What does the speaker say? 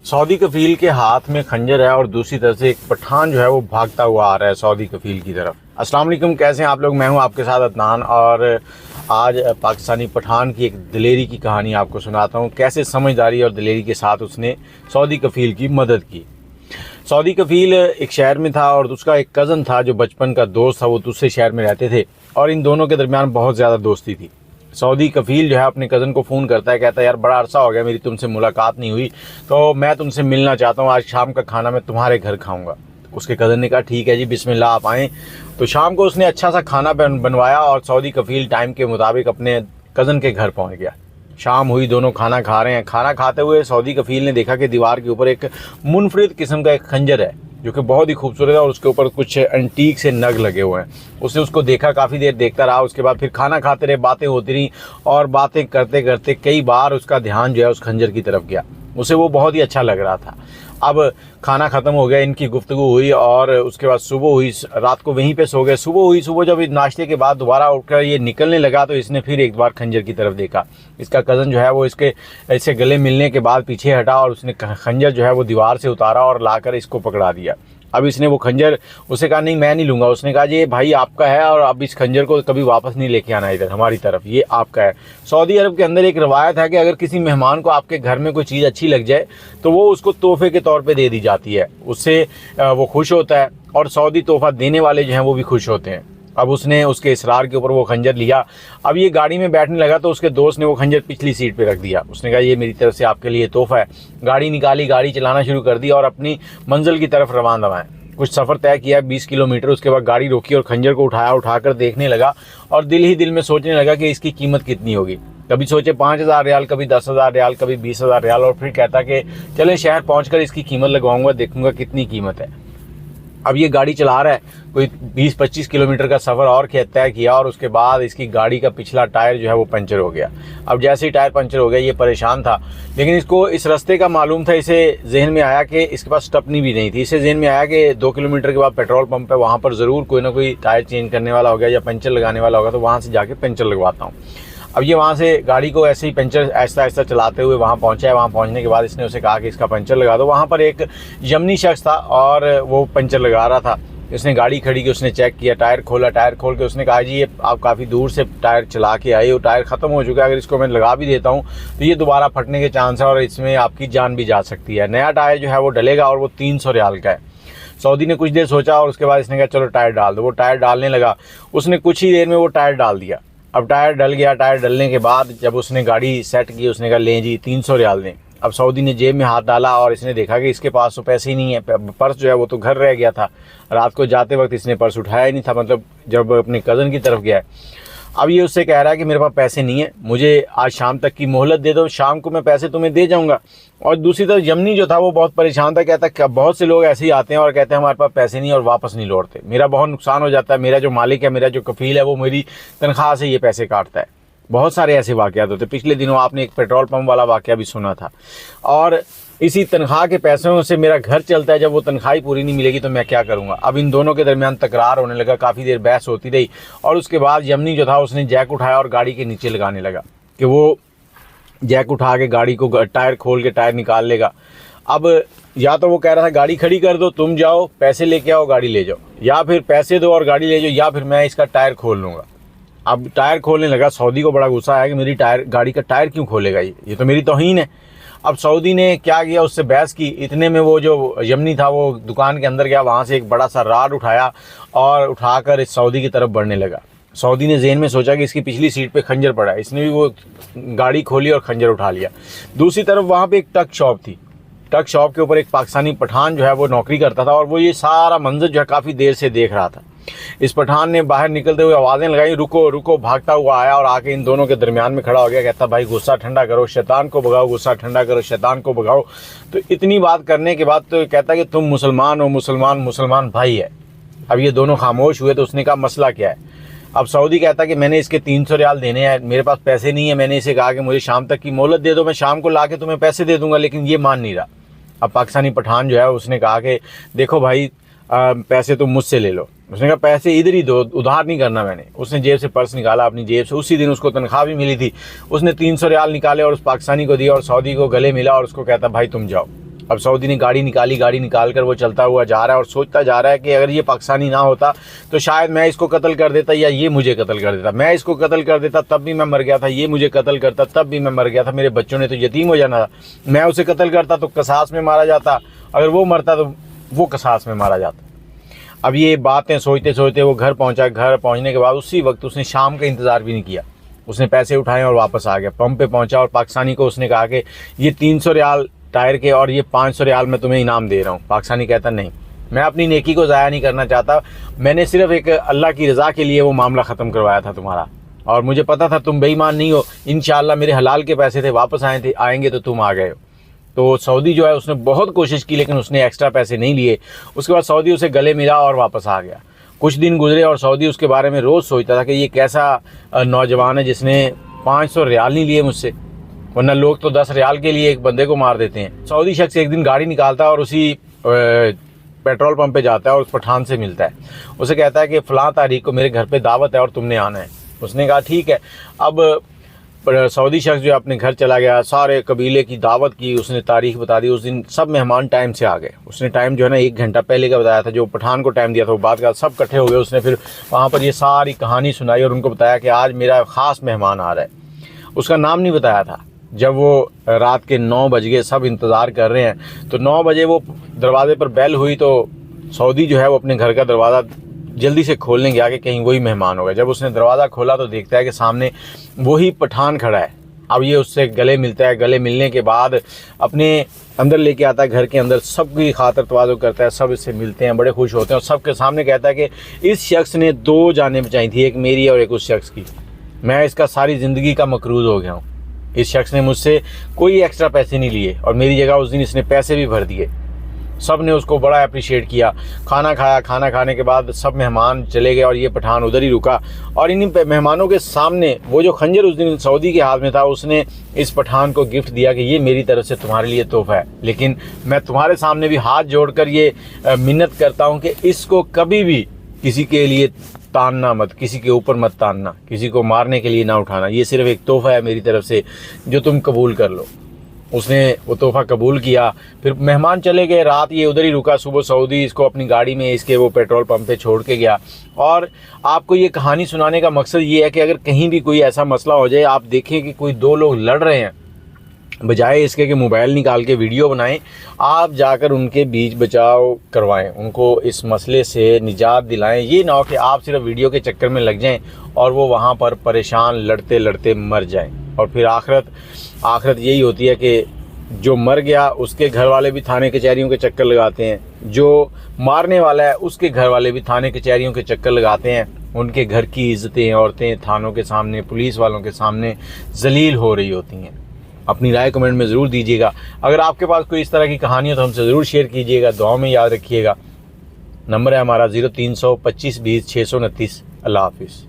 Saudi कफील के हाथ में खंजर है और दूसरी तरफ से एक पठान जो है वो भागता हुआ आ रहा है सऊदी कफील की तरफ। अस्सलाम वालेकुम, कैसे हैं आप लोग। मैं हूं आपके साथ अदनान और आज पाकिस्तानी पठान की एक दिलेरी की कहानी आपको सुनाता हूं। कैसे समझदारी और दिलेरी के साथ उसने सऊदी कफील की मदद की। सऊदी कफील एक शहर में था और उसका एक कज़न था जो बचपन का दोस्त था, वो दूसरे शहर में रहते थे और इन दोनों के दरमियान बहुत ज़्यादा दोस्ती थी। सऊदी कफील जो है अपने कज़न को फ़ोन करता है, कहता है यार बड़ा अरसा हो गया मेरी तुमसे मुलाकात नहीं हुई, तो मैं तुमसे मिलना चाहता हूँ। आज शाम का खाना मैं तुम्हारे घर खाऊंगा। उसके कज़न ने कहा ठीक है जी, बिस्मिल्लाह आप आएँ। तो शाम को उसने अच्छा सा खाना बनवाया और सऊदी कफील टाइम के मुताबिक अपने कज़न के घर पहुँच गया। शाम हुई, दोनों खाना खा रहे हैं। खाना खाते हुए सऊदी कफील ने देखा कि दीवार के ऊपर एक मुनफरिद किस्म का एक खंजर है जो कि बहुत ही खूबसूरत है और उसके ऊपर कुछ एंटीक से नग लगे हुए हैं। उसने उसको देखा, काफ़ी देर देखता रहा। उसके बाद फिर खाना खाते रहे, बातें होती रहीं और बातें करते करते कई बार उसका ध्यान जो है उस खंजर की तरफ गया। उसे वो बहुत ही अच्छा लग रहा था। अब खाना ख़त्म हो गया, इनकी गुफ्तगू हुई और उसके बाद सुबह हुई। रात को वहीं पे सो गए। सुबह जब नाश्ते के बाद दोबारा उठकर ये निकलने लगा तो इसने फिर एक बार खंजर की तरफ देखा। इसका कज़न जो है वो इसके ऐसे गले मिलने के बाद पीछे हटा और उसने खंजर जो है वो दीवार से उतारा और लाकर इसको पकड़ा दिया। अब इसने वो खंजर, उसे कहा नहीं मैं नहीं लूँगा। उसने कहा ये भाई आपका है और अब इस खंजर को कभी वापस नहीं लेके आना इधर हमारी तरफ, ये आपका है। सऊदी अरब के अंदर एक रवायत है कि अगर किसी मेहमान को आपके घर में कोई चीज़ अच्छी लग जाए तो वो उसको तोहफे के तौर पे दे दी जाती है। उससे वो खुश होता है और सऊदी तोहफा देने वाले जो हैं वो भी खुश होते हैं। अब उसने उसके इसरार के ऊपर वो खंजर लिया। अब ये गाड़ी में बैठने लगा तो उसके दोस्त ने वो खंजर पिछली सीट पे रख दिया। उसने कहा ये मेरी तरफ से आपके लिए तोहफा है। गाड़ी निकाली, गाड़ी चलाना शुरू कर दी और अपनी मंजिल की तरफ रवाना हुआ। कुछ सफ़र तय किया 20 किलोमीटर। उसके बाद गाड़ी रोकी और खंजर को उठाकर देखने लगा और दिल ही दिल में सोचने लगा कि इसकी कीमत कितनी होगी। कभी सोचे 5,000 रियाल, कभी 10,000 रियाल, कभी 20,000 रियाल और फिर कहता कि चले शहर पहुँचकर इसकी कीमत लगवाऊंगा, देखूंगा कितनी कीमत है। अब ये गाड़ी चला रहा है, कोई 20-25 किलोमीटर का सफ़र और तय किया और उसके बाद इसकी गाड़ी का पिछला टायर जो है वो पंचर हो गया। अब जैसे ही टायर पंचर हो गया ये परेशान था, लेकिन इसको इस रास्ते का मालूम था। इसे जहन में आया कि इसके पास स्टपनी भी नहीं थी। इसे जहन में आया कि 2 किलोमीटर के बाद पेट्रोल पंप है, वहाँ पर ज़रूर कोई ना कोई टायर चेंज करने वाला होगा या पंचर लगाने वाला होगा, तो वहाँ से जाके पंचर लगवाता हूँ। अब ये वहाँ से गाड़ी को ऐसे ही पंचर आहिस्ता आहिस्ता चलाते हुए वहाँ पहुँचा है। वहाँ पहुँचने के बाद इसने उसे कहा कि इसका पंचर लगा दो। वहाँ पर एक यमनी शख्स था और वो पंचर लगा रहा था। उसने गाड़ी खड़ी की, उसने चेक किया, टायर खोला। टायर खोल के उसने कहा जी ये आप काफ़ी दूर से टायर चला के आए हो, टायर ख़त्म हो चुका है, अगर इसको मैं लगा भी देता हूँ तो ये दोबारा फटने के चांस है और इसमें आपकी जान भी जा सकती है। नया टायर जो है वो डलेगा और वो 300 रियाल का है। सऊदी ने कुछ देर सोचा और उसके बाद इसने कहा चलो टायर डाल दो। वो टायर डालने लगा। उसने कुछ ही देर में वो टायर डाल दिया। अब टायर डल गया। टायर डलने के बाद जब उसने गाड़ी सेट की उसने कहा लें जी 300 रियाल दें। अब सऊदी ने जेब में हाथ डाला और इसने देखा कि इसके पास तो पैसे ही नहीं है। पर्स जो है वो तो घर रह गया था। रात को जाते वक्त इसने पर्स उठाया ही नहीं था, मतलब जब अपने कज़न की तरफ गया। अब ये उससे कह रहा है कि मेरे पास पैसे नहीं है, मुझे आज शाम तक की मोहलत दे दो, शाम को मैं पैसे तुम्हें दे जाऊंगा। और दूसरी तरफ यमनी जो था वो बहुत परेशान था। कहता बहुत से लोग ऐसे ही आते हैं और कहते हैं हमारे पास पैसे नहीं और वापस नहीं लौटते, मेरा बहुत नुकसान हो जाता है, मेरा जो मालिक है, मेरा जो कफील है वो मेरी तनख्वाह से ये पैसे काटता है। बहुत सारे ऐसे वाक़यात होते। पिछले दिनों आपने एक पेट्रोल पंप वाला वाक़या भी सुना था। और इसी तनख्वाह के पैसों से मेरा घर चलता है, जब वो तनख्वाह ही पूरी नहीं मिलेगी तो मैं क्या करूँगा। अब इन दोनों के दरमियान तकरार होने लगा, काफ़ी देर बहस होती रही और उसके बाद यमनी जो था उसने जैक उठाया और गाड़ी के नीचे लगाने लगा कि वो जैक उठा के गाड़ी को टायर खोल के टायर निकाल लेगा। अब या तो वो कह रहा था गाड़ी खड़ी कर दो, तुम जाओ पैसे लेके आओ, गाड़ी ले जाओ, या फिर पैसे दो और गाड़ी ले जाओ, या फिर मैं इसका टायर खोल लूँगा। अब टायर खोलने लगा। सऊदी को बड़ा गुस्सा आया कि मेरी गाड़ी का टायर क्यों खोलेगा, ये तो मेरी तौहीन है। अब सऊदी ने क्या किया, उससे बहस की। इतने में वो जो यमनी था वो दुकान के अंदर गया, वहाँ से एक बड़ा सा राड उठाया और उठाकर इस सऊदी की तरफ बढ़ने लगा। सऊदी ने ज़हन में सोचा कि इसकी पिछली सीट पे खंजर पड़ा है, इसने भी वो गाड़ी खोली और खंजर उठा लिया। दूसरी तरफ वहाँ पे एक टक शॉप थी। टक शॉप के ऊपर एक पाकिस्तानी पठान जो है वो नौकरी करता था और वो ये सारा मंजर जो है काफ़ी देर से देख रहा था। इस पठान ने बाहर निकलते हुए आवाज़ें लगाई, रुको रुको। भागता हुआ आया और आके इन दोनों के दरमियान में खड़ा हो गया। कहता भाई गुस्सा ठंडा करो, शैतान को भगाओ, गुस्सा ठंडा करो, शैतान को भगाओ। तो इतनी बात करने के बाद तो कहता कि तुम मुसलमान हो, मुसलमान भाई है। अब ये दोनों खामोश हुए तो उसने कहा मसला क्या है। अब सऊदी कहता कि मैंने इसके 300 रियाल देने हैं, मेरे पास पैसे नहीं है। मैंने इसे कहा कि मुझे शाम तक की मोहलत दे दो, मैं शाम को ला के तुम्हें पैसे दे दूंगा, लेकिन ये मान नहीं रहा। अब पाकिस्तानी पठान जो है उसने कहा कि देखो भाई पैसे तुम मुझसे ले लो। उसने कहा पैसे इधर ही दो, उधार नहीं करना मैंने। उसने जेब से पर्स निकाला अपनी जेब से, उसी दिन उसको तनख्वाह भी मिली थी। उसने 300 रियाल निकाले और उस पाकिस्तानी को दिया और सऊदी को गले मिला और उसको कहता भाई तुम जाओ। अब सऊदी ने गाड़ी निकाली, गाड़ी निकाल कर वो चलता हुआ जा रहा है और सोचता जा रहा है कि अगर ये पाकिस्तानी ना होता तो शायद मैं इसको कत्ल कर देता या ये मुझे कत्ल कर देता। मैं इसको कत्ल कर देता तब भी मैं मर गया था, ये मुझे कत्ल करता तब भी मैं मर गया था, मेरे बच्चों ने तो यतीम हो जाना था। मैं उसे कत्ल करता तो कसास में मारा जाता, अगर वो मरता तो वो कसास में मारा जाता। अब ये बातें सोचते सोचते वो घर पहुँचा। घर पहुँचने के बाद उसी वक्त उसने शाम का इंतज़ार भी नहीं किया, उसने पैसे उठाए और वापस आ गया। पंप पे पहुँचा और पाकिस्तानी को उसने कहा कि ये 300 रियाल टायर के और ये 500 रियाल मैं तुम्हें इनाम दे रहा हूँ। पाकिस्तानी कहता नहीं, मैं अपनी नेकी को ज़ाया नहीं करना चाहता, मैंने सिर्फ एक अल्लाह की रज़ा के लिए वो मामला ख़त्म करवाया था तुम्हारा, और मुझे पता था तुम बेईमान नहीं हो। इंशाअल्लाह मेरे हलाल के पैसे थे, वापस आएंगे तो तुम आ गए हो। तो सऊदी जो है उसने बहुत कोशिश की लेकिन उसने एक्स्ट्रा पैसे नहीं लिए। उसके बाद सऊदी उसे गले मिला और वापस आ गया। कुछ दिन गुजरे और सऊदी उसके बारे में रोज़ सोचता था कि ये कैसा नौजवान है जिसने 500 रियाल नहीं लिए मुझसे, वरना लोग तो 10 रियाल के लिए एक बंदे को मार देते हैं। सऊदी शख्स एक दिन गाड़ी निकालता है और उसी पेट्रोल पंप पे जाता है और उस पठान से मिलता है। उसे कहता है कि फ़लाँ तारीख को मेरे घर पे दावत है और तुमने आना है। उसने कहा ठीक है। अब सऊदी शख्स जो अपने घर चला गया, सारे कबीले की दावत की, उसने तारीख बता दी। उस दिन सब मेहमान टाइम से आ गए। उसने टाइम जो है ना 1 घंटा पहले का बताया था, जो पठान को टाइम दिया था वो बात का सब इकट्ठे हो गए। उसने फिर वहाँ पर ये सारी कहानी सुनाई और उनको बताया कि आज मेरा ख़ास मेहमान आ रहा है। उसका नाम नहीं बताया था। जब वो रात के 9 बज गए, सब इंतज़ार कर रहे हैं, तो 9 बजे वो दरवाजे पर बेल हुई तो सऊदी जो है वो अपने घर का दरवाज़ा जल्दी से खोलने गया कि कहीं वही मेहमान होगा। जब उसने दरवाज़ा खोला तो देखता है कि सामने वही पठान खड़ा है। अब ये उससे गले मिलता है। गले मिलने के बाद अपने अंदर लेके आता है, घर के अंदर सबकी खातर तवाज़ो करता है, सब इससे मिलते हैं, बड़े खुश होते हैं और सबके सामने कहता है कि इस शख्स ने 2 जानें बचाई थी, एक मेरी और एक उस शख्स की। मैं इसका सारी ज़िंदगी का मकरूज़ हो गया हूँ। इस शख्स ने मुझसे कोई एक्स्ट्रा पैसे नहीं लिए और मेरी जगह उस दिन इसने पैसे भी भर दिए। सब ने उसको बड़ा अप्रिशिएट किया। खाना खाया। खाना खाने के बाद सब मेहमान चले गए और ये पठान उधर ही रुका। और इन मेहमानों के सामने वो जो खंजर उस दिन सऊदी के हाथ में था, उसने इस पठान को गिफ्ट दिया कि ये मेरी तरफ से तुम्हारे लिए तोहफा है, लेकिन मैं तुम्हारे सामने भी हाथ जोड़कर ये मिन्नत करता हूँ कि इसको कभी भी किसी के लिए तानना मत, किसी के ऊपर मत तानना, किसी को मारने के लिए ना उठाना। ये सिर्फ एक तोहफा है मेरी तरफ से जो तुम कबूल कर लो। उसने वो तोहफ़ा कबूल किया। फिर मेहमान चले गए, रात ये उधर ही रुका। सुबह सऊदी इसको अपनी गाड़ी में इसके वो पेट्रोल पंप पे छोड़ के गया। और आपको ये कहानी सुनाने का मकसद ये है कि अगर कहीं भी कोई ऐसा मसला हो जाए, आप देखें कि कोई 2 लोग लड़ रहे हैं, बजाय इसके कि मोबाइल निकाल के वीडियो बनाएं, आप जाकर उनके बीच बचाव करवाएं, उनको इस मसले से निजात दिलाएं। ये ना हो कि आप सिर्फ वीडियो के चक्कर में लग जाएं और वो वहाँ पर परेशान लड़ते लड़ते मर जाएं। और फिर आखिरत यही होती है कि जो मर गया उसके घर वाले भी थाने कचहरियों के चक्कर लगाते हैं, जो मारने वाला है उसके घर वाले भी थाने कचहरियों के चक्कर लगाते हैं। उनके घर की इज़्ज़तें, औरतें थानों के सामने, पुलिस वालों के सामने जलील हो रही होती हैं। अपनी राय कमेंट में ज़रूर दीजिएगा। अगर आपके पास कोई इस तरह की कहानी हो तो हमसे ज़रूर शेयर कीजिएगा। दुआ में याद रखिएगा। नंबर है हमारा 0300 25 20 629। अल्लाह हाफिज़।